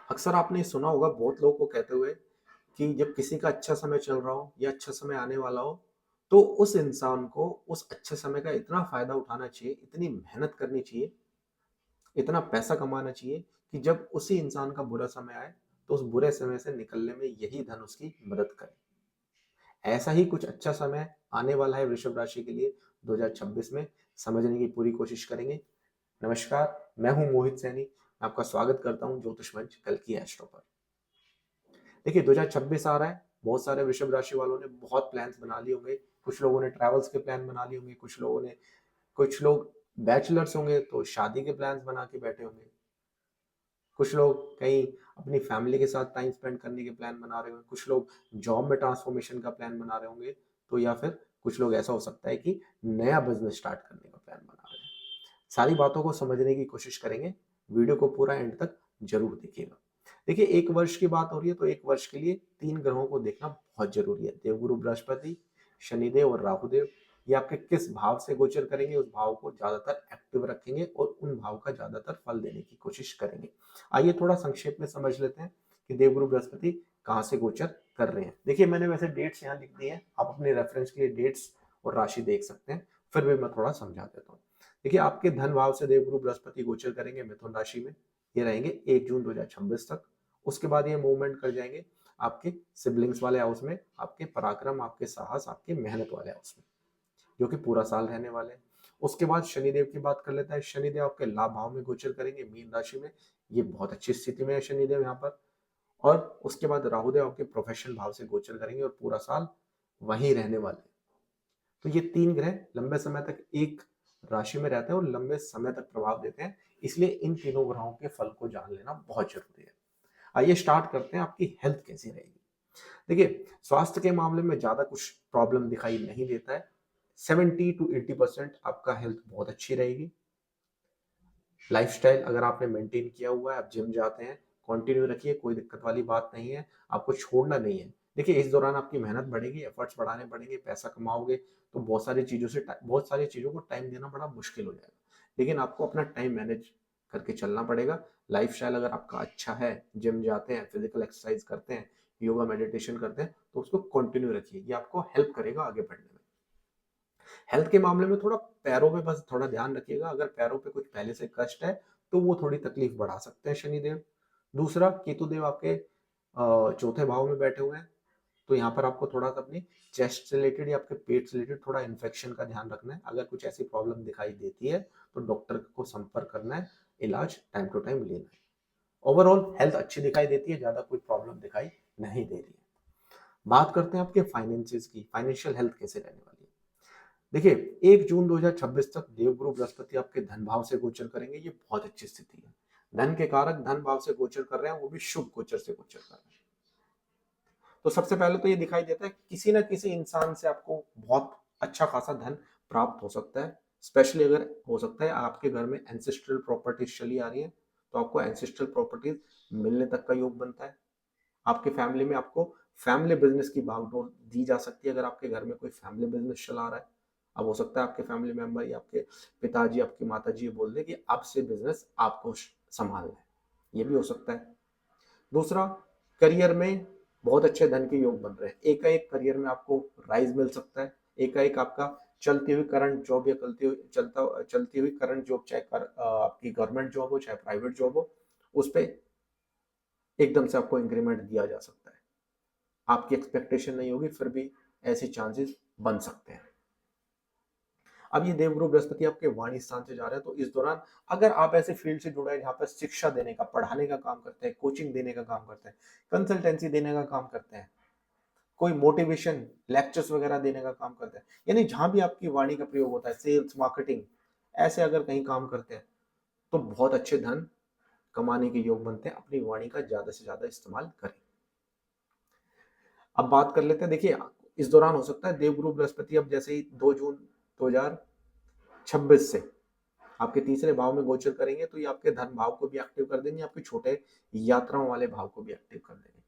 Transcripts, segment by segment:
अक्सर आपने सुना होगा बहुत लोगों को कहते हुए कि जब किसी का अच्छा समय चल रहा हो या अच्छा समय आने वाला हो, तो उस इंसान को उस अच्छे समय का इतना फ़ायदा उठाना चाहिए, इतनी मेहनत करनी चाहिए, इतना पैसा कमाना चाहिए कि जब उसी इंसान का बुरा समय आए, तो उस बुरे समय से निकलने में यही धन उसकी मदद करे। ऐसा ही कुछ अच्छा समय आने वाला है वृषभ राशि के लिए 2026 में, समझने की पूरी कोशिश करेंगे। नमस्कार, मैं हूँ मोहित सैनी, मैं आपका स्वागत करता हूँ ज्योतिष मंच कल की एस्ट्रो पर। देखिए 2026 आ रहा है, बहुत सारे वृषभ राशि वालों ने बहुत प्लान्स बना लिए होंगे। कुछ लोगों ने ट्रैवल्स के प्लान बना लिए होंगे, कुछ लोग बैचलर्स होंगे तो शादी के प्लान्स बना के बैठे होंगे। कुछ लोग कहीं अपनी फैमिली के साथ टाइम स्पेंड करने के प्लान बना रहे होंगे, कुछ लोग जॉब में ट्रांसफॉर्मेशन का प्लान बना रहे होंगे, तो या फिर कुछ लोग ऐसा हो सकता है कि नया बिज़नेस स्टार्ट करने का प्लान बना रहे हैं। सारी बातों को समझने की कोशिश करेंगे, वीडियो को पूरा एंड तक ज़रूर देखिएगा। देखिए 1 वर्ष की बात हो रही है तो 1 वर्ष के लिए 3 ग्रहों को देखना बहुत ज़रूरी है। देवगुरु बृहस्पति, शनिदेव और राहुदेव, ये आपके किस भाव से गोचर करेंगे, उस भाव को ज़्यादातर एक्टिव रखेंगे और उन भाव का ज़्यादातर फल देने की कोशिश करेंगे। आइए थोड़ा संक्षेप में समझ लेते हैं कि देवगुरु बृहस्पति कहाँ से गोचर कर रहे हैं। देखिए मैंने वैसे डेट्स यहाँ लिख दी हैं, आप अपने रेफरेंस के लिए डेट्स और राशि देख सकते हैं, फिर भी मैं थोड़ा समझा देता हूँ। देखिए आपके धन भाव से देवगुरु बृहस्पति गोचर करेंगे मिथुन राशि में, ये रहेंगे 1 जून 2026 तक। उसके बाद ये मूवमेंट कर जाएंगे आपके सिबलिंग्स वाले हाउस में, आपके पराक्रम, आपके साहस, आपके मेहनत वाले हाउस में, जो कि पूरा साल रहने वाले हैं। उसके बाद शनिदेव की बात कर लेते हैं। शनिदेव आपके लाभ भाव में गोचर करेंगे मीन राशि में, ये बहुत अच्छी स्थिति में है शनिदेव यहाँ पर। और उसके बाद राहुदेव आपके प्रोफेशन भाव से गोचर करेंगे और पूरा साल वहीं रहने वाले हैं। तो ये 3 ग्रह लंबे समय तक एक राशि में रहते हैं और लंबे समय तक प्रभाव देते हैं, इसलिए इन तीनों ग्रहों के फल को जान लेना बहुत जरूरी है। आइए स्टार्ट करते हैं, आपकी हेल्थ कैसी रहेगी। देखिए स्वास्थ्य के मामले में ज्यादा कुछ प्रॉब्लम दिखाई नहीं देता है। 70 to 80% आपका हेल्थ बहुत अच्छी रहेगी। लाइफस्टाइल अगर आपने मेंटेन किया हुआ है, आप जिम जाते हैं, कंटिन्यू रखिए, कोई दिक्कत वाली बात नहीं है, आपको छोड़ना नहीं है। देखिए इस दौरान आपकी मेहनत बढ़ेगी, एफर्ट्स बढ़ाने पड़ेंगे, पैसा कमाओगे तो बहुत सारी चीज़ों को टाइम देना बड़ा मुश्किल हो जाएगा। लेकिन आपको अपना टाइम मैनेज करके चलना पड़ेगा। लाइफस्टाइल अगर आपका अच्छा है, जिम जाते हैं, फिजिकल एक्सरसाइज करते हैं, योगा मेडिटेशन करते हैं, तो उसको कंटिन्यू रखिए, ये आपको हेल्प करेगा आगे बढ़ने में। हेल्थ के मामले में थोड़ा पैरों में बस थोड़ा ध्यान रखिएगा, अगर पैरों पे कुछ पहले से कष्ट है तो वो थोड़ी तकलीफ बढ़ा सकते हैं शनिदेव। दूसरा, केतु देव आपके चौथे भाव में बैठे हुए हैं, तो यहाँ पर आपको थोड़ा सा अपनी चेस्ट से रिलेटेड या आपके पेट से रिलेटेड थोड़ा इन्फेक्शन का ध्यान रखना है। अगर कुछ ऐसी प्रॉब्लम दिखाई देती है तो डॉक्टर को संपर्क करना है, इलाज टाइम टू टाइम लेना है। ओवरऑल हेल्थ अच्छी दिखाई देती है, ज्यादा कोई प्रॉब्लम दिखाई नहीं दे रही है। बात करते हैं आपके फाइनेंसिस की, फाइनेंशियल हेल्थ कैसे रहने वाली है। देखिए 1 जून 2026 तक देवगुरु बृहस्पति आपके धन भाव से गोचर करेंगे, ये बहुत अच्छी स्थिति है। धन के कारक धन भाव से गोचर कर रहे हैं, वो भी शुभ गोचर से गोचर कर रहे हैं। तो सबसे पहले तो ये दिखाई देता है किसी ना किसी इंसान से आपको बहुत अच्छा खासा धन प्राप्त हो सकता है। स्पेशली अगर हो सकता है आपके घर में एंसेस्ट्रल प्रॉपर्टीज चली आ रही है, तो आपको एंसेस्ट्रल प्रॉपर्टीज मिलने तक का योग बनता है। आपके फैमिली में आपको फैमिली बिजनेस की बागडोर दी जा सकती है, अगर आपके घर में कोई फैमिली बिजनेस चला रहा है। अब हो सकता है आपके फैमिली मेंबर या आपके पिताजी, आपकी माताजी बोल दे कि अब से बिजनेस आपको संभालना है, ये भी हो सकता है। दूसरा, करियर में बहुत अच्छे धन के योग बन रहे हैं, एकाएक करियर में आपको राइज मिल सकता है। एकाएक आपका चलती हुई करंट जॉब या चलती हुई करंट जॉब, चाहे आपकी गवर्नमेंट जॉब हो चाहे प्राइवेट जॉब हो, उस पर एकदम से आपको इंक्रीमेंट दिया जा सकता है। आपकी एक्सपेक्टेशन नहीं होगी, फिर भी ऐसे चांसेस बन सकते हैं। अब ये देवगुरु बृहस्पति आपके वाणी स्थान से जा रहे हैं, तो इस दौरान अगर आप ऐसे फील्ड से जुड़ा है जहां पर शिक्षा देने का, पढ़ाने का काम करते हैं, कोचिंग देने का काम करते हैं, कंसल्टेंसी देने का काम करते हैं, कोई मोटिवेशन लेक्चर्स वगैरह देने का काम करते हैं, यानी जहां भी आपकी वाणी का प्रयोग होता है, सेल्स मार्केटिंग, ऐसे अगर कहीं काम करते हैं, तो बहुत अच्छे धन कमाने के योग बनते हैं। अपनी वाणी का ज्यादा से ज्यादा इस्तेमाल करें। अब बात कर लेते हैं, देखिए इस दौरान हो सकता है देवगुरु बृहस्पति अब जैसे ही 2 जून 2026 से आपके तीसरे भाव में गोचर करेंगे, तो ये आपके धन भाव को भी एक्टिव कर देंगे, आपके छोटे यात्राओं वाले भाव को भी एक्टिव कर देंगे।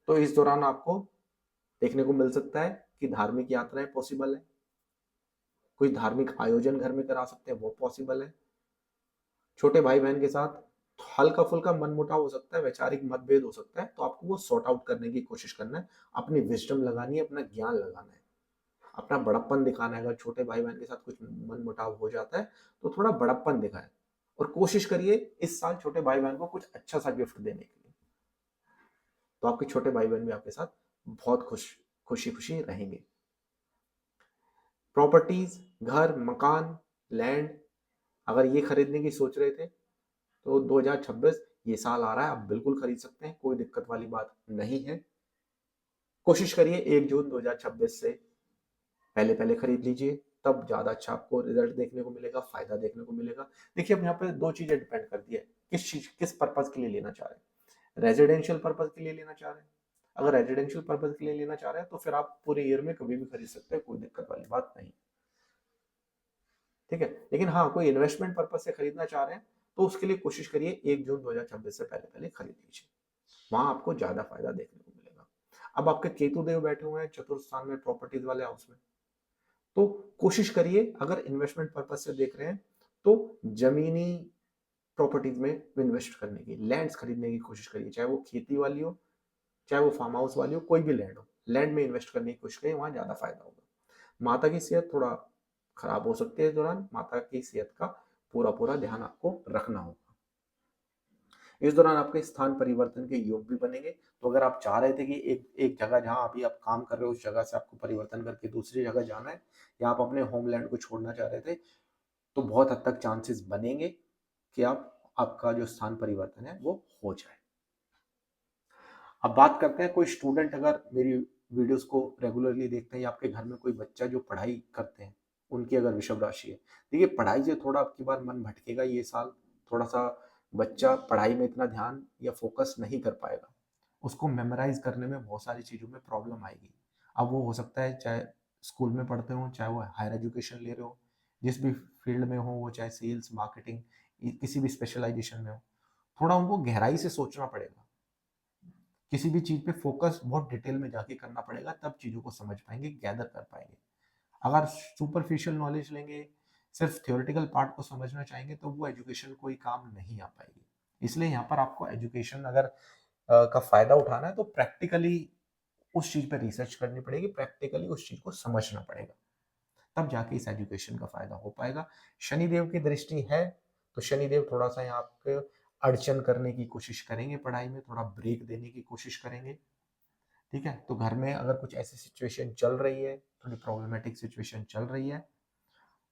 तो इस दौरान आपको देखने को मिल सकता है कि धार्मिक यात्राएं पॉसिबल है, कोई धार्मिक आयोजन घर में करा सकते हैं, वो पॉसिबल है। छोटे भाई बहन के साथ हल्का फुल्का मनमुटाव हो सकता है, वैचारिक मतभेद हो सकता है, तो आपको वो सॉर्ट आउट करने की कोशिश करना है, अपनी विजडम लगानी है, अपना ज्ञान लगाना है, अपना बड़प्पन दिखाना है। अगर छोटे भाई बहन के साथ कुछ मनमुटाव हो जाता है तो थोड़ा बड़प्पन दिखाएं और कोशिश करिए इस साल छोटे भाई बहन को कुछ अच्छा सा गिफ्ट देने के लिए, तो आपके छोटे भाई बहन भी आपके साथ बहुत खुशी खुशी रहेंगे। प्रॉपर्टीज, घर, मकान, लैंड, अगर ये खरीदने की सोच रहे थे तो 2026 ये साल आ रहा है, आप बिल्कुल खरीद सकते हैं, कोई दिक्कत वाली बात नहीं है। कोशिश करिए 1 जून 2026 से पहले पहले खरीद लीजिए, तब ज्यादा अच्छा आपको रिजल्ट देखने को मिलेगा, फायदा देखने को मिलेगा। देखिए अब यहाँ पे दो चीजें डिपेंड करती है, किस पर्पज के लिए लेना चाह रहे हैं। रेजिडेंशियल पर्पज के लिए लेना चाह रहे हैं, अगर रेजिडेंशियल पर्पज के लिए लेना चाह रहे हैं तो फिर आप पूरे ईयर में कभी भी खरीद सकते हैं, कोई दिक्कत वाली बात नहीं। ठीक है, लेकिन हाँ कोई इन्वेस्टमेंट पर्पज से खरीदना चाह रहे हैं तो उसके लिए कोशिश करिए 1 जून 2026 से पहले पहले खरीद लीजिए, वहां आपको ज्यादा फायदा देखने को मिलेगा। अब आपके केतु देव बैठे हुए हैं चतुर्थ स्थान में, प्रॉपर्टीज वाले हाउस में, तो कोशिश करिए अगर इन्वेस्टमेंट पर्पज से देख रहे हैं तो जमीनी प्रॉपर्टीज में इन्वेस्ट करने की, लैंड्स खरीदने की कोशिश करिए, चाहे वो खेती वाली हो, चाहे वो फार्म हाउस वाली हो, कोई भी लैंड हो, लैंड में इन्वेस्ट करने की कोशिश करिए, वहां ज्यादा फायदा होगा। माता की सेहत थोड़ा खराब हो सकती है इस दौरान, माता की सेहत का पूरा पूरा ध्यान आपको रखना होगा। इस दौरान आपके स्थान परिवर्तन के योग भी बनेंगे, तो अगर आप चाह रहे थे कि एक एक जगह जहां अभी आप काम कर रहे हो उस जगह से आपको परिवर्तन करके दूसरी जगह जाना है, या आप अपने होमलैंड को छोड़ना चाह रहे थे, तो बहुत हद तक चांसेस बनेंगे कि आपका जो स्थान परिवर्तन है वो हो जाए। अब बात करते हैं, कोई स्टूडेंट अगर मेरी वीडियोस को रेगुलरली देखते हैं या आपके घर में कोई बच्चा जो पढ़ाई करते हैं, उनकी अगर वृषभ राशि है, देखिए पढ़ाई से थोड़ा आपकी बार मन भटकेगा ये साल, थोड़ा सा बच्चा पढ़ाई में इतना ध्यान या फोकस नहीं कर पाएगा, उसको मेमोराइज करने में बहुत सारी चीजों में प्रॉब्लम आएगी। अब वो हो सकता है चाहे स्कूल में पढ़ते हो, चाहे वो हायर एजुकेशन ले रहे हो, जिस भी फील्ड में हो, वो चाहे सेल्स, मार्केटिंग, किसी भी स्पेशलाइजेशन में हो, थोड़ा उनको गहराई से सोचना पड़ेगा, किसी भी चीज पे फोकस बहुत डिटेल में जाके करना पड़ेगा, तब चीजों को समझ पाएंगे, गैदर कर पाएंगे। अगर सुपरफिशियल नॉलेज लेंगे, सिर्फ थियोरेटिकल पार्ट को समझना चाहेंगे, तो वो एजुकेशन कोई काम नहीं आ पाएगी। इसलिए यहाँ पर आपको एजुकेशन अगर का फायदा उठाना है तो प्रैक्टिकली उस चीज पे रिसर्च करनी पड़ेगी, प्रैक्टिकली उस चीज को समझना पड़ेगा, तब जाके इस एजुकेशन का फायदा हो पाएगा। शनिदेव की दृष्टि है तो शनिदेव थोड़ा सा यहाँ पे अड़चन करने की कोशिश करेंगे, पढ़ाई में थोड़ा ब्रेक देने की कोशिश करेंगे। ठीक है, तो घर में अगर कुछ ऐसी सिचुएशन चल रही है, थोड़ी प्रॉब्लमेटिक सिचुएशन चल रही है,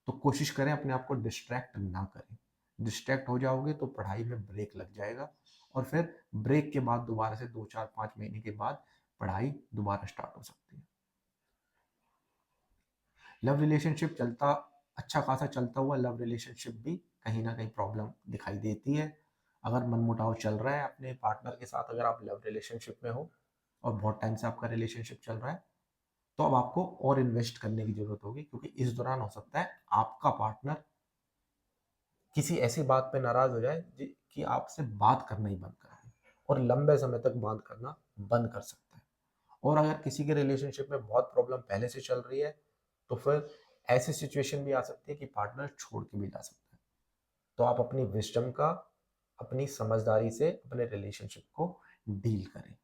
तो कोशिश करें अपने आप को डिस्ट्रैक्ट ना करें। डिस्ट्रैक्ट हो जाओगे तो पढ़ाई में ब्रेक लग जाएगा, और फिर ब्रेक के बाद दोबारा से 2 4 5 महीने के बाद पढ़ाई दोबारा स्टार्ट हो सकती है। लव रिलेशनशिप चलता, अच्छा खासा चलता हुआ लव रिलेशनशिप भी कहीं ना कहीं प्रॉब्लम दिखाई देती है। अगर मनमुटाव चल रहा है अपने पार्टनर के साथ, अगर आप लव रिलेशनशिप में हो और बहुत टाइम से आपका रिलेशनशिप चल रहा है, तो अब आपको और इन्वेस्ट करने की जरूरत होगी, क्योंकि इस दौरान हो सकता है आपका पार्टनर किसी ऐसी बात पे नाराज हो जाए कि आपसे बात करना ही बंद कर दे, और लंबे समय तक बात करना बंद कर सकता है। और अगर किसी के रिलेशनशिप में बहुत प्रॉब्लम पहले से चल रही है, तो फिर ऐसी सिचुएशन भी आ सकती है कि पार्टनर छोड़ के भी जा सकता है। तो आप अपनी विजडम का, अपनी समझदारी से अपने रिलेशनशिप को डील करें।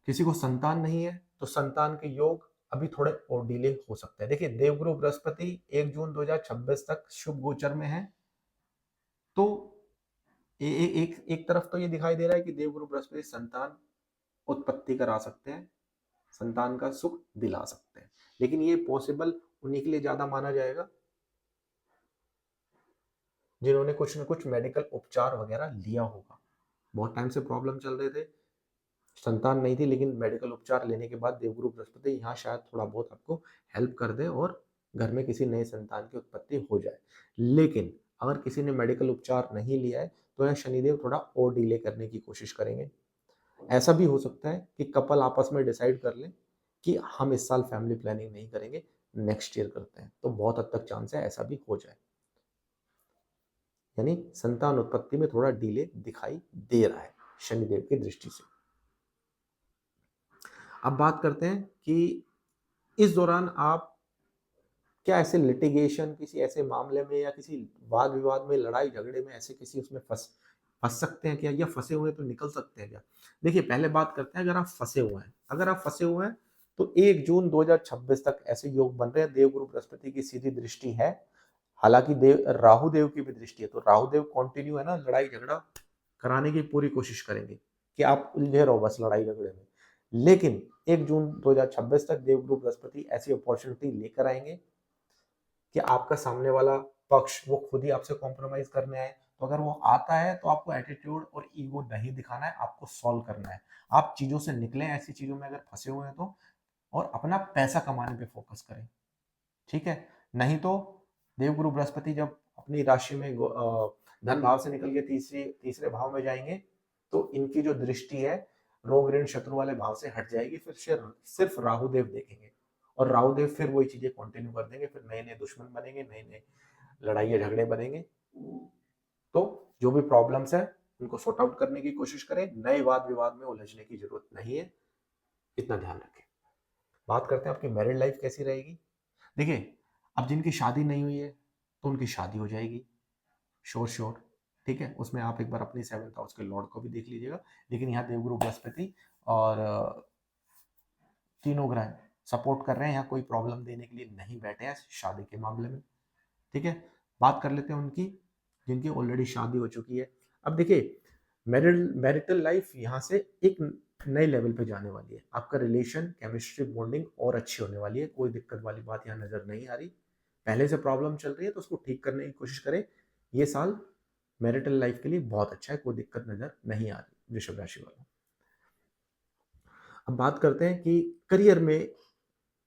किसी को संतान नहीं है तो संतान के योग अभी थोड़े और डिले हो सकते हैं। देखिए देवगुरु बृहस्पति 1 जून 2026 तक शुभ गोचर में है, तो एक तरफ तो ये दिखाई दे रहा है कि देवगुरु बृहस्पति संतान उत्पत्ति करा सकते हैं, संतान का सुख दिला सकते हैं, लेकिन ये पॉसिबल उन्हीं के लिए ज्यादा माना जाएगा जिन्होंने कुछ न कुछ मेडिकल उपचार वगैरह लिया होगा। बहुत टाइम से प्रॉब्लम चल रहे थे, संतान नहीं थी, लेकिन मेडिकल उपचार लेने के बाद देवगुरु बृहस्पति यहाँ शायद थोड़ा बहुत आपको हेल्प कर दे और घर में किसी नए संतान की उत्पत्ति हो जाए। लेकिन अगर किसी ने मेडिकल उपचार नहीं लिया है तो यहाँ शनिदेव थोड़ा और डिले करने की कोशिश करेंगे। ऐसा भी हो सकता है कि कपल आपस में डिसाइड कर लें कि हम इस साल फैमिली प्लानिंग नहीं करेंगे, नेक्स्ट ईयर करते हैं, तो बहुत हद तक चांस है ऐसा भी हो जाए। यानी संतान उत्पत्ति में थोड़ा डिले दिखाई दे रहा है शनिदेव की दृष्टि से। अब बात करते हैं कि इस दौरान आप क्या ऐसे लिटिगेशन, किसी ऐसे मामले में या किसी वाद विवाद में, लड़ाई झगड़े में ऐसे किसी उसमें फंस फंस सकते हैं क्या, या फंसे हुए तो निकल सकते हैं क्या? देखिए पहले बात करते हैं, अगर आप फंसे हुए हैं, अगर आप फंसे हुए हैं तो 1 जून 2026 तक ऐसे योग बन रहे हैं, देवगुरु बृहस्पति की सीधी दृष्टि है। हालांकि देव राहु देव की भी दृष्टि है, तो राहु देव कंटिन्यू है ना, लड़ाई झगड़ा कराने की पूरी कोशिश करेंगे कि आप उलझे रहो बस लड़ाई झगड़े में। लेकिन 1 जून 2026 तक देवगुरु बृहस्पति ऐसी अपॉर्चुनिटी लेकर आएंगे कि आपका सामने वाला पक्ष वो खुद ही आपसे कॉम्प्रोमाइज करने आए। तो अगर वो आता है तो आपको एटीट्यूड और ईगो नहीं दिखाना है, आपको सॉल्व करना है। आप चीजों से निकलें, ऐसी चीजों में अगर फंसे हुए हैं तो, और अपना पैसा कमाने पे फोकस करें, ठीक है? नहीं तो देवगुरु बृहस्पति जब अपनी राशि में धन भाव से निकल के तीसरे भाव में जाएंगे, तो इनकी जो दृष्टि है रोग ऋण शत्रु वाले भाव से हट जाएगी, फिर सिर्फ राहु देव देखेंगे, और राहु देव फिर वही चीजें कंटिन्यू कर देंगे, फिर नए नए दुश्मन बनेंगे, नए नए लड़ाई झगड़े बनेंगे। तो जो भी प्रॉब्लम्स है उनको सॉर्ट आउट करने की कोशिश करें, नए वाद विवाद में उलझने की जरूरत नहीं है, इतना ध्यान रखें। बात करते हैं आपकी मैरिड लाइफ कैसी रहेगी। देखिए, अब जिनकी शादी नहीं हुई है तो उनकी शादी हो जाएगी, श्योर श्योर, ठीक है? उसमें आप एक बार अपनी 7th हाउस के लॉर्ड को भी देख लीजिएगा। लेकिन यहाँ देवगुरु बृहस्पति और तीनों ग्रह सपोर्ट कर रहे हैं, यहाँ कोई प्रॉब्लम देने के लिए नहीं बैठे हैं शादी के मामले में, ठीक है? बात कर लेते हैं उनकी जिनकी ऑलरेडी शादी हो चुकी है। अब देखिए, मैरिटल लाइफ यहाँ से एक नए लेवल पे जाने वाली है, आपका रिलेशन, केमिस्ट्री, बॉन्डिंग और अच्छी होने वाली है, कोई दिक्कत वाली बात यहाँ नजर नहीं आ रही। पहले से प्रॉब्लम चल रही है तो उसको ठीक करने की कोशिश करें। ये साल मैरिटल लाइफ के लिए बहुत अच्छा है, कोई दिक्कत नजर नहीं आ रही वृषभ राशि वालों। अब बात करते हैं कि करियर में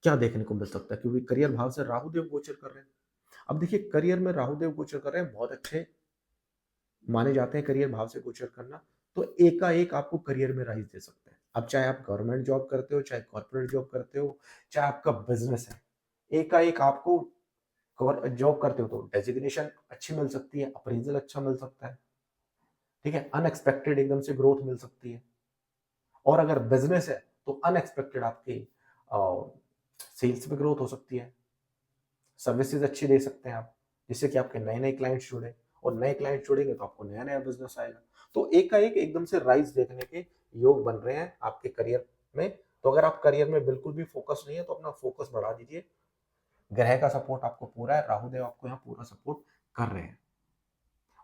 क्या देखने को मिल सकता है, क्योंकि करियर भाव से राहु देव गोचर कर रहे हैं। अब देखिए, करियर में राहु देव गोचर कर रहे हैं, बहुत अच्छे माने जाते हैं करियर भाव से गोचर करना, तो एकाएक आपको करियर में राइज दे सकते हैं। अब चाहे आप गवर्नमेंट जॉब करते हो, चाहे कॉर्पोरेट जॉब करते हो, चाहे आपका बिजनेस है, एकाएक आपको जॉब करते हो तो डेजिग्नेशन अच्छी मिल सकती है, अप्रेजल अच्छा मिल सकता है, ठीक है? अनएक्सपेक्टेड एकदम से ग्रोथ मिल सकती है। और अगर बिजनेस है तो अनएक्सपेक्टेड आपकी सेल्स में ग्रोथ हो सकती है, सर्विसेज अच्छी दे सकते हैं आप, जिससे कि आपके नए नए क्लाइंट्स जुड़े, और नए क्लाइंट जुड़ेंगे तो आपको नया नया बिजनेस आएगा। तो एक का एक एकदम से राइज देखने के योग बन रहे हैं आपके करियर में। तो अगर आप करियर में बिल्कुल भी फोकस नहीं है तो अपना फोकस बढ़ा दीजिए, ग्रह का सपोर्ट आपको पूरा है, राहु देव आपको यहाँ पूरा सपोर्ट कर रहे हैं।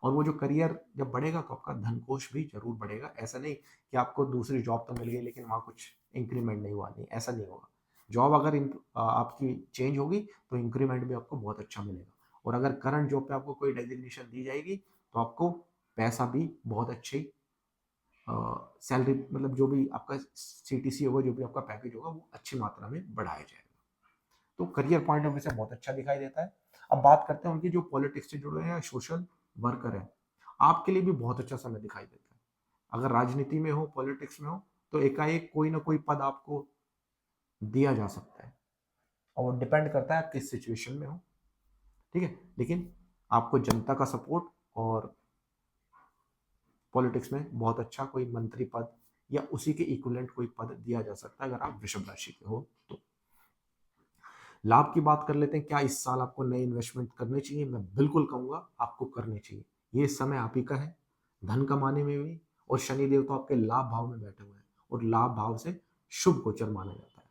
और वो जो करियर जब बढ़ेगा तो आपका धन कोष भी जरूर बढ़ेगा। ऐसा नहीं कि आपको दूसरी जॉब तो मिल गई लेकिन वहां कुछ इंक्रीमेंट नहीं हुआ, नहीं, ऐसा नहीं होगा। जॉब अगर आपकी चेंज होगी तो इंक्रीमेंट भी आपको बहुत अच्छा मिलेगा। और अगर करंट जॉब पे आपको कोई डेजिग्नेशन दी जाएगी तो आपको पैसा भी बहुत अच्छी सैलरी, मतलब जो भी आपका सीटीसी होगा, जो भी आपका पैकेज होगा, वो अच्छी मात्रा में बढ़ाया जाएगा। तो करियर पॉइंट ऑफ व्यू से बहुत अच्छा दिखाई देता है। अब बात करते हैं उनकी जो पॉलिटिक्स से जुड़े हैं या सोशल वर्कर हैं, आपके लिए भी बहुत अच्छा समय दिखाई देता है। अगर राजनीति में हो, पॉलिटिक्स में हो, तो एकाएक कोई ना कोई पद आपको दिया जा सकता है, और डिपेंड करता है आप किस सिचुएशन में हो, ठीक है? लेकिन आपको जनता का सपोर्ट और पॉलिटिक्स में बहुत अच्छा कोई मंत्री पद या उसी के इक्विवेलेंट कोई पद दिया जा सकता है अगर आप वृषभ राशि के हो तो। लाभ की बात कर लेते हैं, क्या इस साल आपको नए इन्वेस्टमेंट करने चाहिए? मैं बिल्कुल कहूंगा आपको करने चाहिए, ये समय आप ही का है धन कमाने में भी। और शनि देव तो आपके लाभ भाव में बैठे हुए हैं, और लाभ भाव से शुभ गोचर माना जाता है।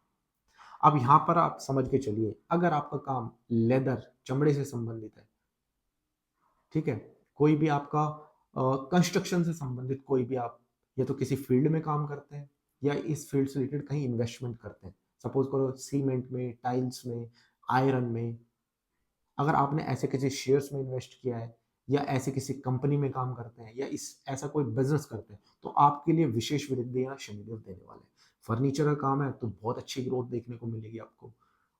अब यहाँ पर आप समझ के चलिए, अगर आपका काम लेदर, चमड़े से संबंधित है, ठीक है, कोई भी आपका कंस्ट्रक्शन से संबंधित, कोई भी आप या तो किसी फील्ड में काम करते हैं या इस फील्ड से रिलेटेड कहीं इन्वेस्टमेंट करते हैं, सपोज करो सीमेंट में, टाइल्स में, आयरन में, अगर आपने ऐसे किसी शेयर्स में इन्वेस्ट किया है या ऐसे किसी कंपनी में काम करते हैं या इस ऐसा कोई बिजनेस करते हैं, तो आपके लिए विशेष वृद्धियां शनिदेव देने वाले हैं। फर्नीचर का काम है तो बहुत अच्छी ग्रोथ देखने को मिलेगी आपको,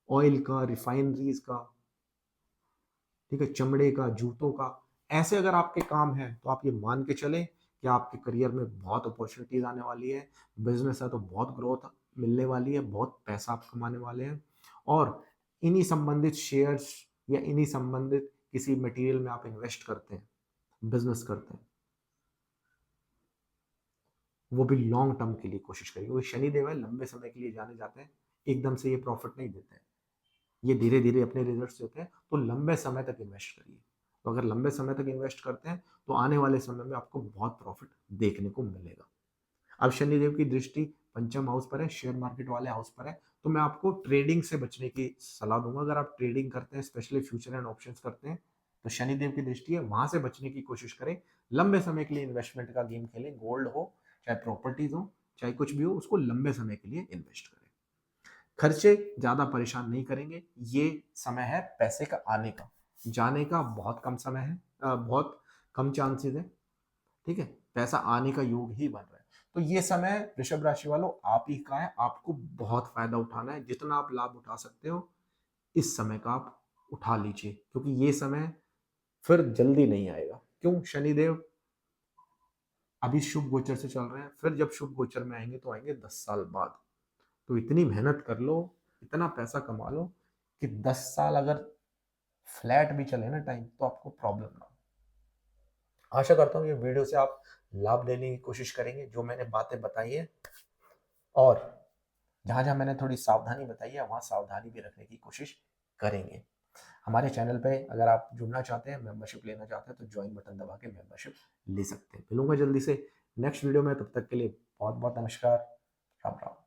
ऑयल का, रिफाइनरीज का, ठीक है, चमड़े का, जूतों का, ऐसे अगर आपके काम है तो आप ये मान के चलें कि आपके करियर में बहुत अपॉर्चुनिटीज आने वाली है। बिजनेस है तो बहुत ग्रोथ मिलने वाली है, बहुत पैसा आप कमाने वाले हैं। और इन्हीं संबंधित शेयर्स या इन्हीं संबंधित किसी मटेरियल में आप इन्वेस्ट करते हैं, बिजनेस करते हैं, वो भी लॉन्ग टर्म के लिए कोशिश करिए, क्योंकि शनि देव है, लंबे समय के लिए जाने जाते हैं, एकदम से ये प्रॉफिट नहीं देते हैं। ये धीरे धीरे अपने रिजल्ट्स होते हैं, तो लंबे समय तक इन्वेस्ट करिए। तो अगर लंबे समय तक इन्वेस्ट करते हैं तो आने वाले समय में आपको बहुत प्रॉफिट देखने को मिलेगा। अब शनिदेव की दृष्टि पंचम हाउस पर है, शेयर मार्केट वाले हाउस पर है, तो मैं आपको ट्रेडिंग से बचने की सलाह दूंगा। अगर आप ट्रेडिंग करते हैं, स्पेशली फ्यूचर एंड ऑप्शंस करते हैं, तो शनिदेव की दृष्टि है, वहां से बचने की कोशिश करें। लंबे समय के लिए इन्वेस्टमेंट का गेम खेलें, गोल्ड हो चाहे प्रॉपर्टीज हो चाहे कुछ भी हो, उसको लंबे समय के लिए इन्वेस्ट करें। खर्चे ज्यादा परेशान नहीं करेंगे। ये समय है पैसे का आने का, जाने का बहुत कम समय है, बहुत कम चांसेस है। ठीक है, पैसा आने का योग ही बन रहा है। तो ये समय वृषभ राशि वालों आप ही का है, आपको बहुत फायदा उठाना है। जितना आप लाभ उठा सकते हो इस समय का आप उठा लीजिए, क्योंकि ये समय फिर जल्दी नहीं आएगा। क्यों? शनिदेव अभी शुभ गोचर से चल रहे हैं, फिर जब शुभ गोचर में आएंगे तो आएंगे 10 साल बाद। तो इतनी मेहनत कर लो, इतना पैसा कमा लो कि 10 साल अगर फ्लैट भी चले ना टाइम, तो आपको प्रॉब्लम ना हो। आशा करता हूँ ये वीडियो से आप लाभ लेने की कोशिश करेंगे, जो मैंने बातें बताई है, और जहां जहां मैंने थोड़ी सावधानी बताई है वहां सावधानी भी रखने की कोशिश करेंगे। हमारे चैनल पे अगर आप जुड़ना चाहते हैं, मेंबरशिप लेना चाहते हैं, तो ज्वाइन बटन दबा के मेंबरशिप ले सकते हैं। मिलूंगा जल्दी से नेक्स्ट वीडियो में, तब तक के लिए बहुत बहुत नमस्कार, राम राम।